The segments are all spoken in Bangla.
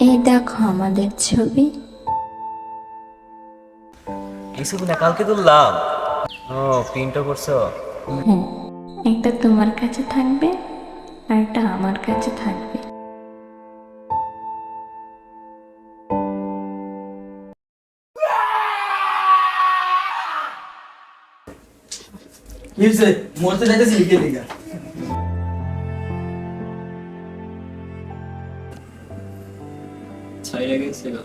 এই দেখো আমাদের ছবি। এই ছবি না কালকে তুললাম। ও প্রিন্টও করছো? হ্যাঁ, একটা তোমার কাছে থাকবে আর একটা আমার কাছে থাকবে। মরতে যাইতেছি লিখে লিখা ছাইরা গেছে গা।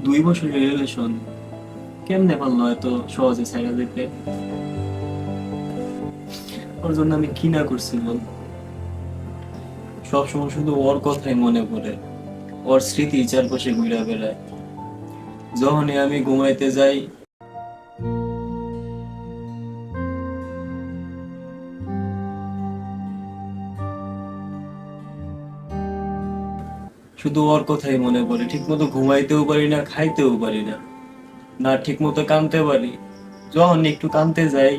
2 বছরের রিলেশন কেমনে পারলো এত সহজে ছাইরা যেতে? ওর জন্য আমি কি না করছি বল। সবসময় শুধু ওর কথাই মনে পড়ে, ওর স্মৃতি চারপাশে ঘুরে বেড়ায়। যখনই আমি ঘুমাইতে যাই শুধু ওর কথাই মনে পড়ে। ঠিক মতো ঘুমাইতেও পারি না, খাইতেও পারি না, না ঠিক মতো কাঁদতে পারি। যখন একটু কাঁদতে যাই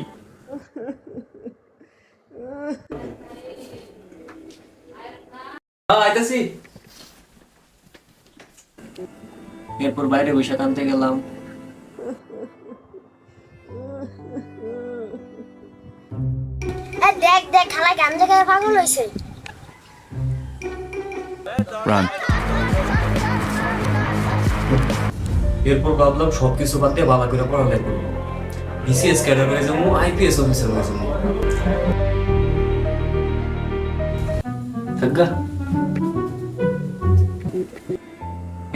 আইতাছি, এরপর বাইরে বসে কাঁদতে গেলাম। দেখ দেখ খালা গাঞ্জা খায় পাগল হইছে। এরপর ভাবলাম সবকিছু বাদ দিয়ে ভালো করে পড়ালেখা করবো, বিসিএস ক্যাডার হয়ে যাবো, আইপিএস অফিসার হয়ে যাবো। থাকা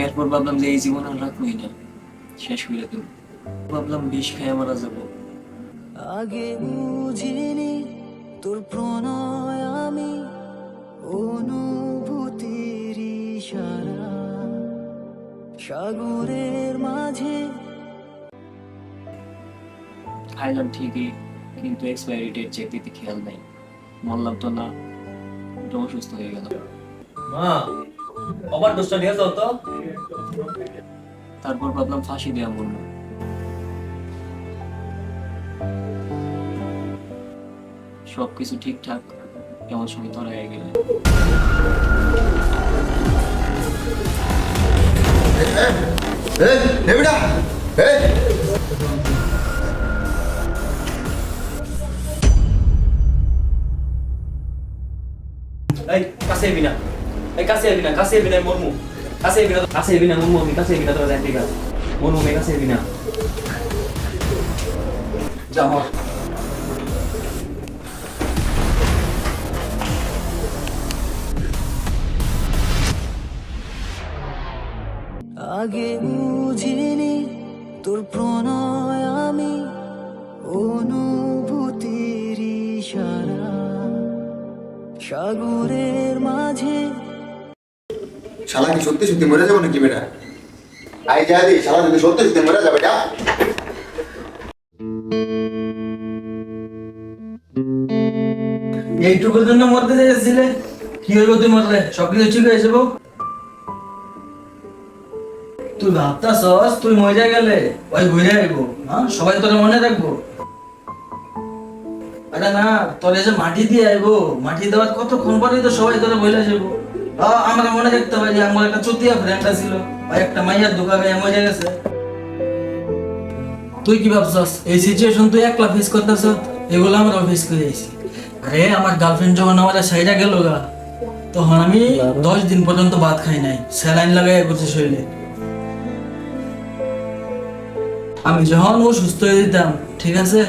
এরপর ভাবলাম যে এই জীবন আর রাখবোই না, শেষ করে দেবো। ভাবলাম বিষ খেয়ে মারা যাবো। আগে বুঝিনি তোর প্রণয় আমি, অনুভূতির ইশারা সাগরের মাঝে। খাইলাম ঠিকই, কিন্তু এক্সপায়ারি ডেট চেক দিতে খেয়াল নাই। মরলাম তো না, একটু অসুস্থ হয়ে গেল। মা আবার দোষটা নিয়ে যাও তো। তারপর ভাবলাম ফাঁসি দেওয়া মরল। সবকিছু ঠিকঠাক, কেমন সময় ধরা হয়ে গেল। এই কাছে এবি না, এই কাছে এবি না, কাছে এবি না মরমু, কাছে এবি না, কাছে এবি না মরমু, আমি কাছে এবি না তোরা জানতে গা মরমু, আমি কাছে এবি না। যা মর। আগে বুঝিনি তোর প্রণয় আমি, অনুভূতির ইশারা সাগরের মাঝে। শালা কি সত্যি সত্যি মরে যাবো নাকি বেটা? আই যা দি শালা যদি সত্যি সত্যি মরে যাবে যা। এইটুকুর জন্য মরতে চাইছিলে, কি হইব তুই মরলে? সবকিছু ঠিক হয়ে যাবো। তুই ভাবতাছস তুই মরে গেলে ওই ঘুরে আইবো, হ্যাঁ সবাই তোর মনে রাখবো? আরে না, তোর যে মাটি দিয়ে আইবো, মাটি দেওয়ার কতক্ষণ পরেই তো সবাই তোরে বইলা যাবো। আমরা মনে রাখতে পারি আমার একটা চুতিয়া ফ্রেন্ড ছিল, ওই একটা মাইয়ার ধোকা খাইয়া মরে গেছে। তুই কি ভাবছস এই সিচুয়েশন তুই একলা ফেস করতেছ? এগুলো আমরা ফেস করে আইছি। আরে আমার গার্লফ্রেন্ড যখন আমার সাইডা গেল গা, তখন আমি 10 দিন পর্যন্ত ভাত খাই নাই, স্যালাইন লাগাই করছি শরীরে। আমি যখন ও সুস্থ হয়ে যেতাম, ঠিক আছে,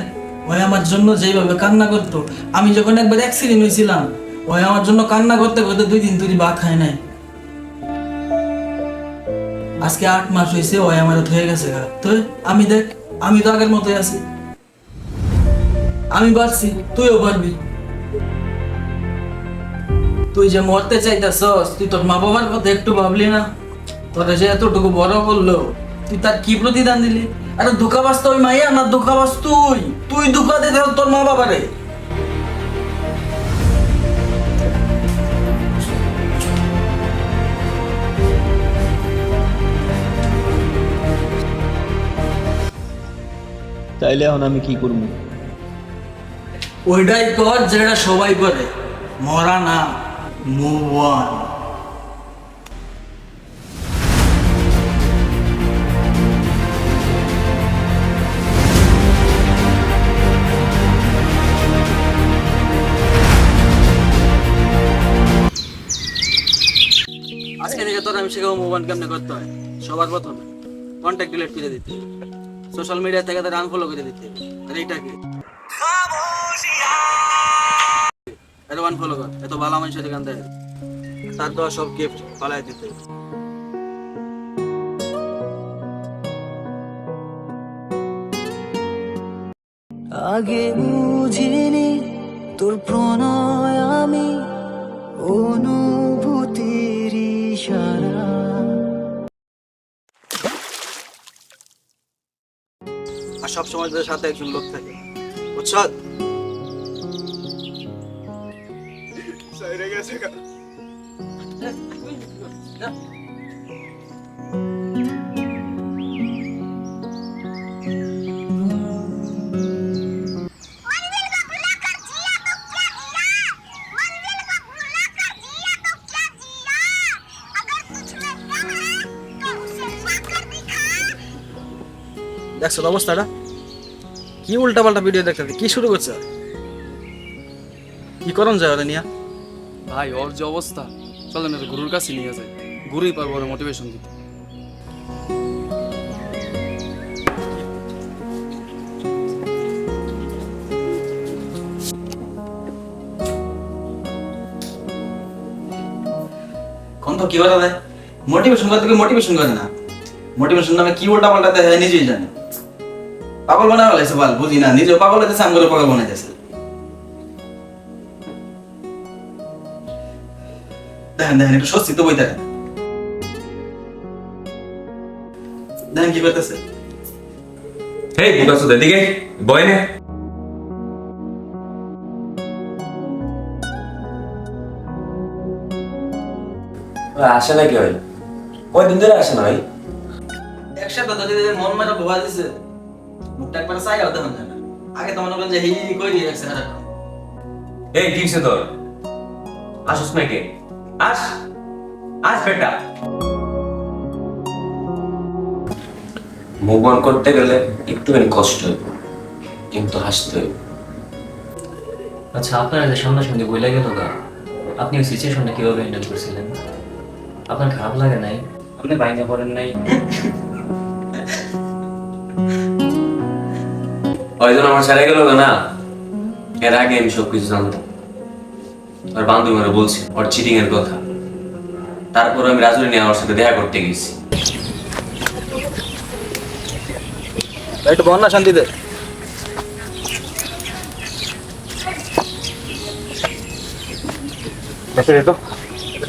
ওই আমার জন্য যেইভাবে কান্না করতো, আমি যখন একবার অ্যাক্সিডেন্ট হয়েছিলাম, ওই আমার জন্য কান্না করতে করতে 2 দিন তুই ভাত খাই নাই। আজকে 8 মাস হয়েছে ওই আমার হয়ে গেছে গা। তো আমি দেখ, আমি তো আগের মতোই আছি। আমি পারছি, তুইও পারবি। তুই যে মরতে চাইতেছস, তুই তোর মা বাবার কথা একটু ভাবলি না? তোরা যে এতটুকু বড় করলো, তুই তার কি প্রতিদান দিলি? আরে ধোকাবাজ তো ওই মাইয়া না, ধোকাবাজ তুই। তুই ধোকা দে তোর মা বাবারে। তাইলে এখন আমি কি করবো? ওইটাই কর যেটা সবাই করে, মরা না, মুভ অন। থেকে তোর আমি শেখাবো মোবাইল কেমনে করতে হয়। সবার প্রথমে কন্ট্যাক্ট ডিলিট করে দিতে হবে, সোশ্যাল মিডিয়া থেকে তাদের আনফলো করে দিতে হবে। আর এইটা কি এত আনফলো কর, এত ভালো মানুষের গান দেয়, তার দেওয়া সব গিফট পালাই দিতে হবে। আগে বুঝিনি তোর প্রণয় আমি, অনুভূতির ইশারা। আর সবসময় তাদের সাথে একজন লোক থাকে, বুঝছ? मंजिल को भुला कर जिया तो क्या जिया, मंजिल को भुला कर जिया तो क्या जिया, अगर तुझ में दम है तो उसे लाकर दिखा। দেখছো তো অবস্থাটা? কি উল্টা পাল্টা ভিডিও দেখতে, কি শুরু করছে? কি করন যায় ওরা নিয়া? ভাই ওর যে অবস্থা, চলেন ওর গুরুর কাছে নিয়ে যায়, গুরুই পারবো ওর মোটিভেশন দিতে। কোন তো কি বলা যায়, মোটিভেশন করতে কি মোটিভেশন করে না, মোটিভেশন নামে কি উল্টা পাল্টা দেয় নিজেই জানে। পাগল বানা ফেলাইছে, বল বুঝি না, নিজেও পাগল হইতেছে, আমগুলো পাগল বানাইতেছে। দেখেন দেখেন একটু স্বস্তি তো বইতে দেখেন কি করতেছে। হেই বুকাসু এদিকে বয় নে। আসে নাকি ভাই? কয়দিন ধরে আসে না ভাই? একসাথে যদি মন মারা বোঝা দিছে, মুখটা একবার চাইও দেখুন না। আগে তো মনে করেন যে হি হি কই দিয়ে রাখছে হারাটা। এই কি হইছে তোর? আসুস নাকি? আস আস বেটা। মুভ অন করতে গেলে একটুখানি কষ্ট হয়, কিন্তু হাসতে হয়। আচ্ছা, আপনারা যে সামনাসামনি বইলা গেল গা, আপনি ওই সিচুয়েশনটা কিভাবে হ্যান্ডেল করছিলেন? আপনার খারাপ লাগে নাই? আপনি বাইরে পড়েন নাই? ওইজন আমার ছেড়ে গেল না, এর আগে আমি সবকিছু জানতাম। আর বান্ধবী মানে বলছে ওর চিটিং এর কথা, তারপর আমি রাজুরি নিয়ে আমার সাথে দেখা করতে গেছি। একটু বন্যা শান্তিতে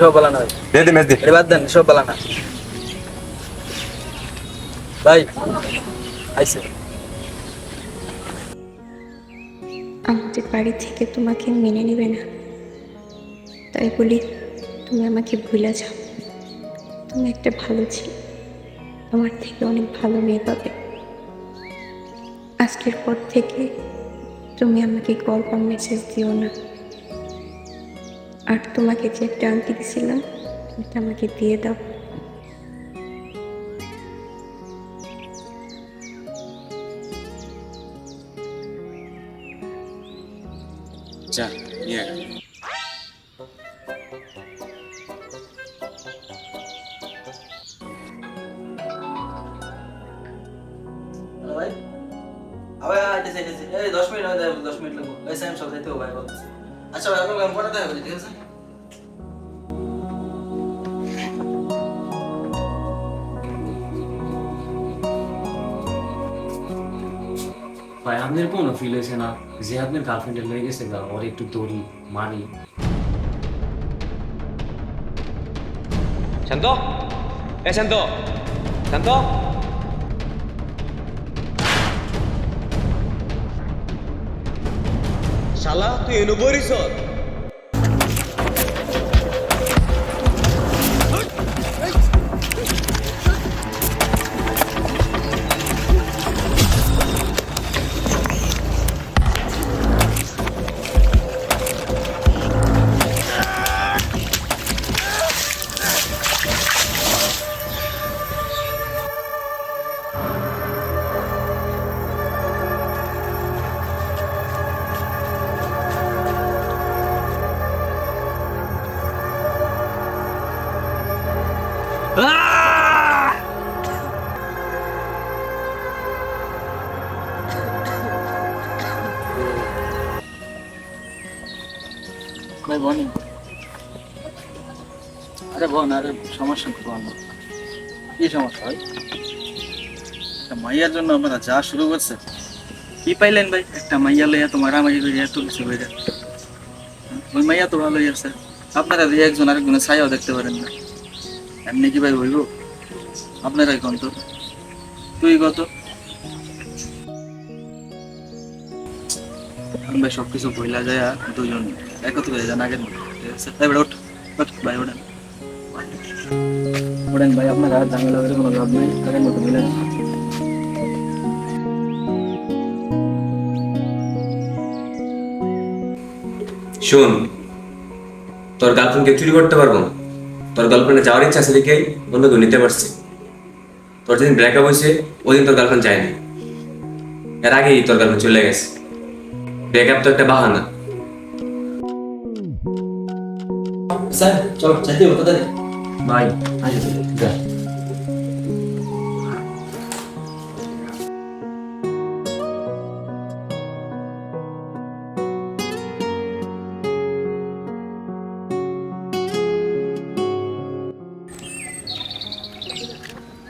সব বলা না বাদ দেন, সব বলা না ভাই আইসে। আমাদের বাড়ি থেকে তোমাকে মেনে নেবে না, তাই বলি তুমি আমাকে ভুলে যাও। তুমি একটা ভালো ছেলে, আমার থেকে অনেক ভালো মেয়ে পাবে। আজকের পর থেকে তুমি আমাকে কল বা মেসেজ দিও না। আর তোমাকে যে একটা আংটি দিয়েছিলাম, এটা আমাকে দিয়ে দাও। যা নিয়ে আয়। হ্যালো ভাই, আবার আইতেছে আইতেছে, এই 10 মিনিট হয়, 10 মিনিট লাগবে। এই সাইম সব যাইতে হবে ভাই বলতেছে। আচ্ছা ভাই, আপনার পরে দেখা হবে, ঠিক আছে? ভাই আপনার কোনো ফিল হয়েছে না যে আপনার গার্লফ্রেন্ডের লয়ে গেছে গা, ওর একটু দড়ি মারি? শান্ত, এ শান্ত, শান্ত। শালা তুই এনো বরিস? ভাই বনি, আরে বোন, আরে সমস্যা কি বল? কি সমস্যা ভাই? একটা মাইয়ার জন্য আপনারা যা শুরু করছে, কি পাইলেন ভাই? একটা মাইয়া লইয়া তো মারামারি করে এত কিছু হয়ে ওই মাইয়া তো ভালোই আছে, আপনারা যে একজন আরেকজনের ছায়াও দেখতে পারেন না, এমনি কি ভাই হইব? আপনারাই কন তো, তুই কত ভাই সবকিছু ভইলা যায় দুজন একত্র হয়ে যান আগের মতো, ঠিক আছে? এবার ওঠ ওঠ ভাই, ওঠেন ওঠেন ভাই, আপনারা ঝামেলা করে কোনো লাভ নেই, আগের মতো মিলে যান। শোন, তোর গার্লফ্রেন্ডকে চুরি করতে পারবো না। তোর গার্লফ্রেন্ডে যাওয়ার ইচ্ছা আছে দেখেই অন্য কেউ নিতে পারছে। তোর যেদিন ব্রেকআপ হয়েছে ওই দিন তোর গার্লফ্রেন্ড যায়নি, এর আগেই তোর গার্লফ্রেন্ড চলে গেছে। ব্রেকআপ তো একটা বাহানা। স্যার চলো চাইতে হতো তাই ভাই যা।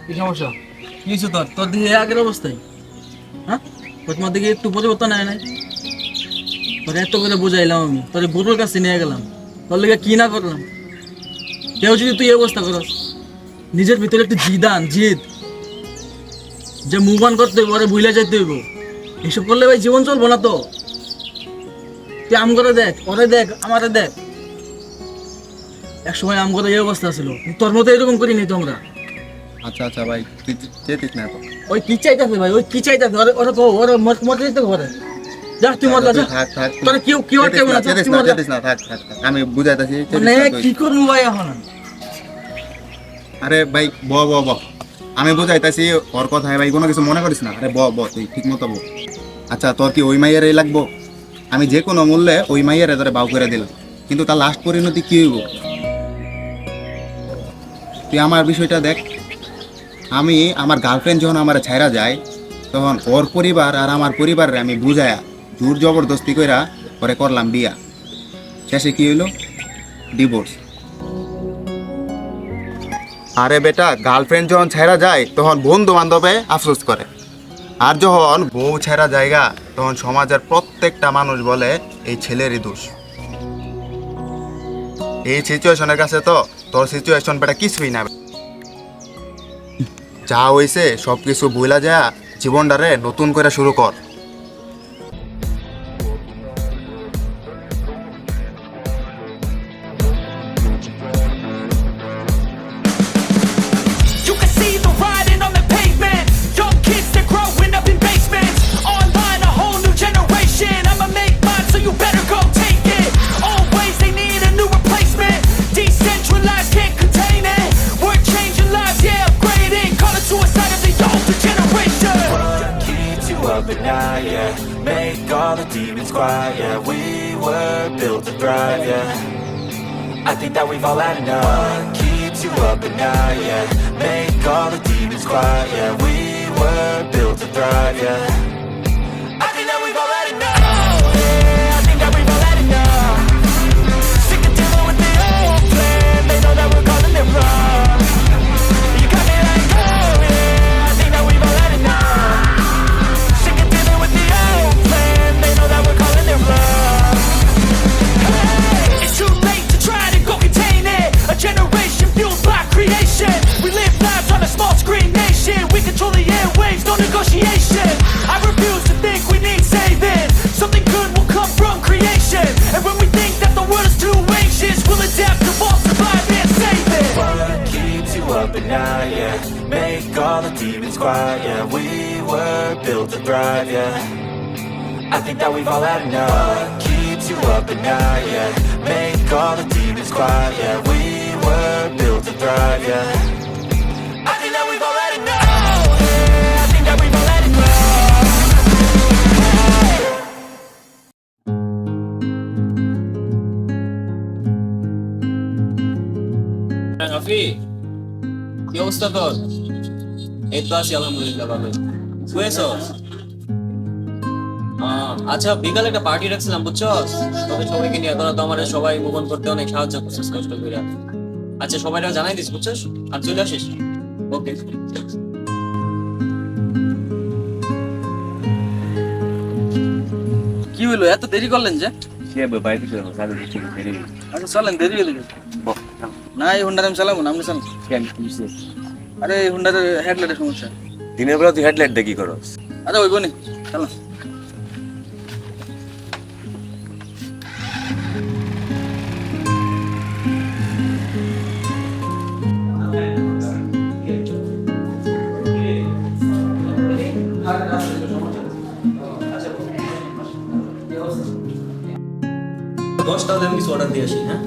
কি সমস্যা? কি হয়েছে তোর? তোর দিকে আগের অবস্থায়, হ্যাঁ? তোমার দিকে একটু পরিবর্তন হয় নাই? তোর এত করে বুঝাইলাম আমি, তোর গরুর কাছে নিয়ে গেলাম, তোর লেগে কি না করলাম? কেউ যদি তুই এই অবস্থা করস, নিজের ভিতরে একটু জিদ যে মুভ অন করতে হইব, ওরে ভুলে যেতে হইব, এসব করলে ভাই জীবন চলবো না তো। তুই আম করে দেখ, ওরে দেখ, আমারে দেখ, এক সময় আম করে এই অবস্থা ছিল, তোর মতো এরকম করিনি তোমরা। আচ্ছা আচ্ছা ভাই, তুই চেতিস না তো। ওই কি চাইতাছে ভাই, ওই কি চাইতাছে? ওরে কো, ওরে মত দিতে ঘরে যা, তুই মত যা। থাক থাক, তোর কি কি হচ্ছে না? চেতিস না, চেতিস না, থাক থাক থাক। আমি বুঝাইতাছি, মানে কি করবো ভাই এখন? আরে ভাই ব ব ব আমি বুঝাইতাছি ওর কথায় ভাই, কোনো কিছু মনে করিস না। আরে ব ব তুই ঠিক মতো ব। আচ্ছা তোর কি ওই মাইয়ারই লাগবো? আমি যে কোনো মূল্যে ওই মাইয়ারে ধরে বাউ করে দিলাম, কিন্তু তার লাস্ট পরিণতি কি হইব? তুই আমার বিষয়টা দেখ। আমি আমার গার্লফ্রেন্ড যখন আমার ছাইরা যায়, তখন ওর পরিবার আর আমার পরিবারে আমি বুঝায়া জোর জবরদস্তি কইরা পরে করলাম বিয়া। শেষে কি হইলো? ডিভোর্স। আরে বেটা, গার্লফ্রেন্ড যখন ছেড়া যায় তখন বন্ধু বান্ধবে আফসোস করে, আর যখন বউ ছেড়া জায়গা তখন সমাজের প্রত্যেকটা মানুষ বলে এই ছেলেরই দোষ। এই সিচুয়েশনের কাছে তো তোর সিচুয়েশন বেটা কিছুই না। যা হইছে সব কিছু ভুলা যা, জীবনটারে নতুন করে শুরু কর। You can see the writing on the pavement. Young kids, they're growing up in basements. Online, a whole new generation. I'ma make mine, so you better go take it. Always, they need a new replacement. Decentralized, can't contain it. We're changing lives, yeah, upgrading. Call it suicide of the older generation. What keeps you up at night, yeah? Make all the demons quiet, yeah. We were built to thrive, yeah. I think that we've all had enough. What keeps you up at night, yeah? Make all the demons quiet, yeah. We were built to thrive, yeah. I think that we've all had enough. Yeah, I think that we've all had enough. Sick of dealing with the old plan. They know that we're calling it wrong. You got me like, oh yeah, I think that we've all had enough. Sick of dealing with the old plan. They know that we're calling it wrong. Hey, it's too late to try to go contain it. A generation fueled by creation. We live lives on a small screen nation. We control the airwaves, no negotiation. I refuse to think we need saving. Something good will come from creation. And when we think that the world is too anxious, we'll adapt, evolve, survive, and save it. What keeps you up at night, yeah? Make all the demons quiet, yeah. We were built to thrive, yeah. I think that we've all had enough. What keeps you up at night, yeah? Make all the demons quiet, yeah. We were built to thrive, yeah. I think that we've all had enough. Yeah, I think that we've all had enough. Rafi, কি অবস্থা তোর? এই তো আছি আলহামদুলিল্লাহ ভালো। শুয়েছস? আচ্ছা বিকালে একটা পার্টি রাখছিলাম বুঝছস, তবে সবাইকে নিয়ে তোরা তো আমার সবাই মুভ অন করতে অনেক সাহায্য করছিস কষ্ট করে। আচ্ছা সবাইটা জানাই দিস বুঝছস, আর চলে আসিস। ওকে। কি হইলো এত দেরি করলেন যে? আচ্ছা চলেন, দেরি হয়ে গেছে। না এই হুন্ডার আমি চালাবো না, আপনি চালান। আরে এই হুন্ডার হেডলাইটের সমস্যা। দিনের বেলা তুই হেডলাইট দেখি করস? আরে ওই বনি চালান। দশটা হলে আমি কিছু অর্ডার দিয়ে আসি। হ্যাঁ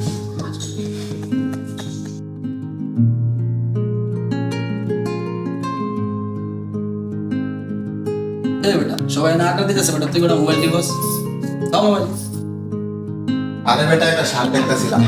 এই বেটা সবাই না আড্ডা দিতেছে বেটা, তুই বেটা মোবাইল দিবস দাও মোবাইল। আরে বেটা একটা শার্ট দেখতেছিলাম।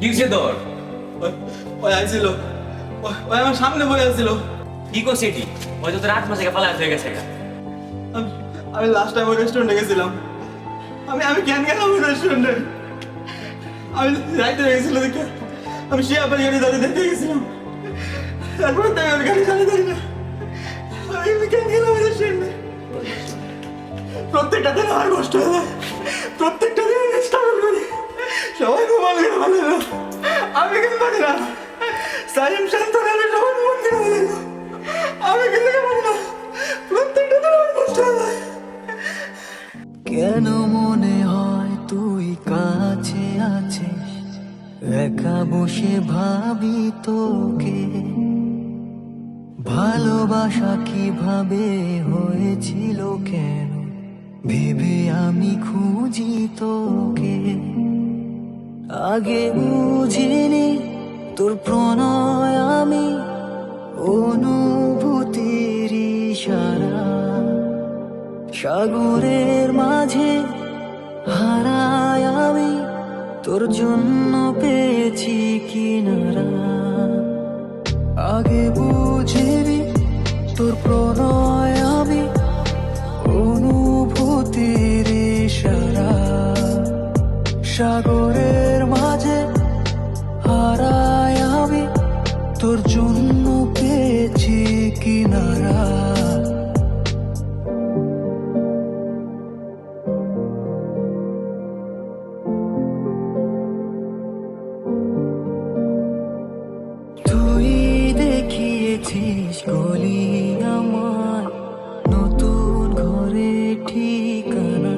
কি হয়েছে তোর? ওই আইছিল, ওই আমার সামনে বসে আছিল। কি করছে কি? হয়তো তোর 8 মাস আগে পালা হয়ে গেছে। আমি লাস্ট টাইম ওই রেস্টুরেন্টে গেছিলাম। আমি কেন গেলাম ওই রেস্টুরেন্টে? আমি রাইতে গেছিল দেখে আমি সে আপনার গাড়ি দাঁড়িয়ে দেখতে গেছিলাম। তারপরে তাই আমি গাড়ি দাঁড়িয়ে দাঁড়িয়ে না, আমি কেন গেলাম ওই রেস্টুরেন্টে? প্রত্যেকটা দিন আমার কষ্ট হয়ে যায়, প্রত্যেকটা দিন আমি স্ট্রাগল করি। সবাই মোবাইল করে ভালো, আমি কিন্তু পারি না। সাইম শান্ত আমি সবাই মোবাইল করে ভালো, আমি কিন্তু পারি না। প্রত্যেকটা দিন আমার কষ্ট হয়ে যায়। কেন মনে হয় তুই কাছে আছিস, একা বসে ভাবি তোকে। ভালোবাসা কিভাবে হয়েছিল কেন ভেবে আমি খুঁজি তোকে। আগে বুঝিনি তোর প্রণয় আমি, অনুভূতির ইশারা। সাগরের মাঝে হারায় আমি, তোর জন্য পেয়েছি কিনারা। আগে বুঝিনি তোর প্রণয় আমি, অনুভূতির ইশারা। সাগরের মাঝে হারায় আমি, তোর জন্য পেয়েছি কিনারা। তুই দেখিয়েছিস গলি আমার, নতুন ঘরে ঠিকানা।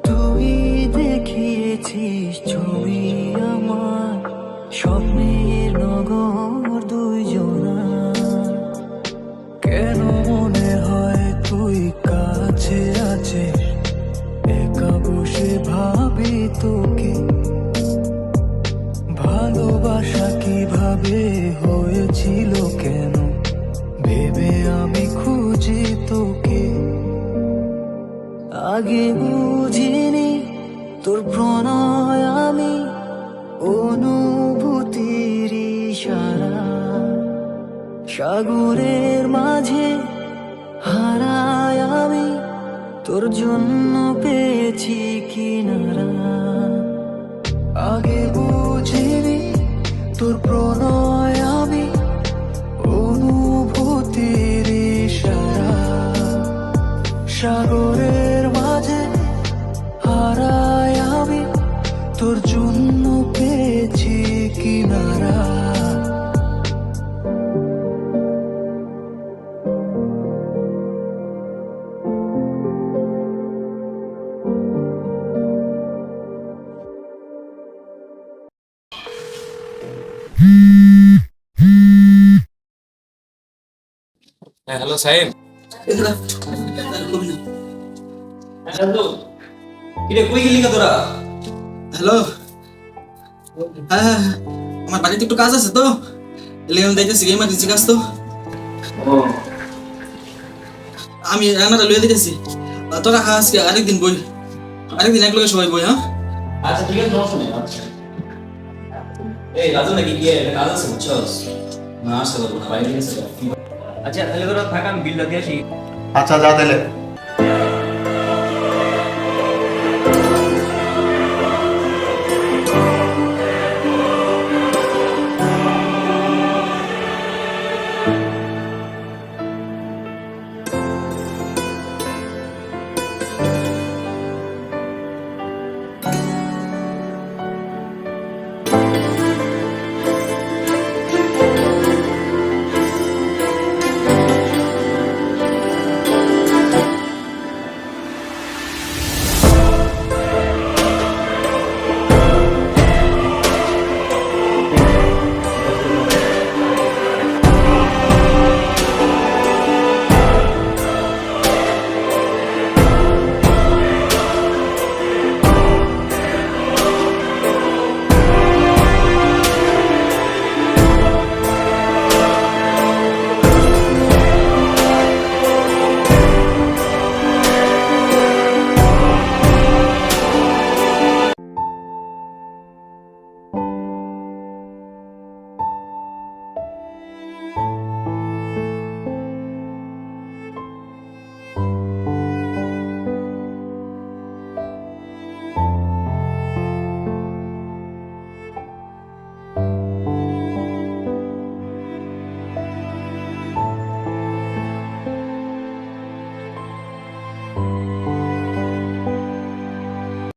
তুই দেখিয়েছিস ছবি আমার, স্বপ্নের নগর দুইজনা। কেন মনে হয় তুই কাছে আছিস, একা বসে ভাবি তোকে। ভালোবাসা কিভাবে হয়েছিল কেন ভেবে আমি খুঁজি তোকে। আগে বুঝিনি তোর প্রণয় আমি, অনুভূতির ইশারা। সাগরের মাঝে হারায় আমি তোর জন্য পেয়েছি কিনারা আগে বুঝিনি তোর প্রণয় আমি অনুভূতির ইশারা সাগরের মাঝে হারায় আমি তোর জন্য পেয়েছি কিনারা হ্যাঁ হ্যালো সাহেব। হ্যালো কিরে কই গেলি কা তোরা? হ্যালো হ্যাঁ আমার বাড়িতে একটু কাজ আছে তো এলে আমি যাইতেছি ইমার্জেন্সি কাজ তো আমি রান্নাটা লইয়া দিতেছি তোরা আজকে আরেকদিন বই আরেকদিন এক লগে সবাই বই হ্যাঁ আচ্ছা ঠিক আছে সমস্যা নেই আচ্ছা এই রাজু নাকি গিয়ে একটা কাজ আছে বুঝছস না আসতে পারবো না বাইরে গেছে আচ্ছা তাহলে তোরা থাক আমি বিলটা দিয়ে আসি আচ্ছা যা তাহলে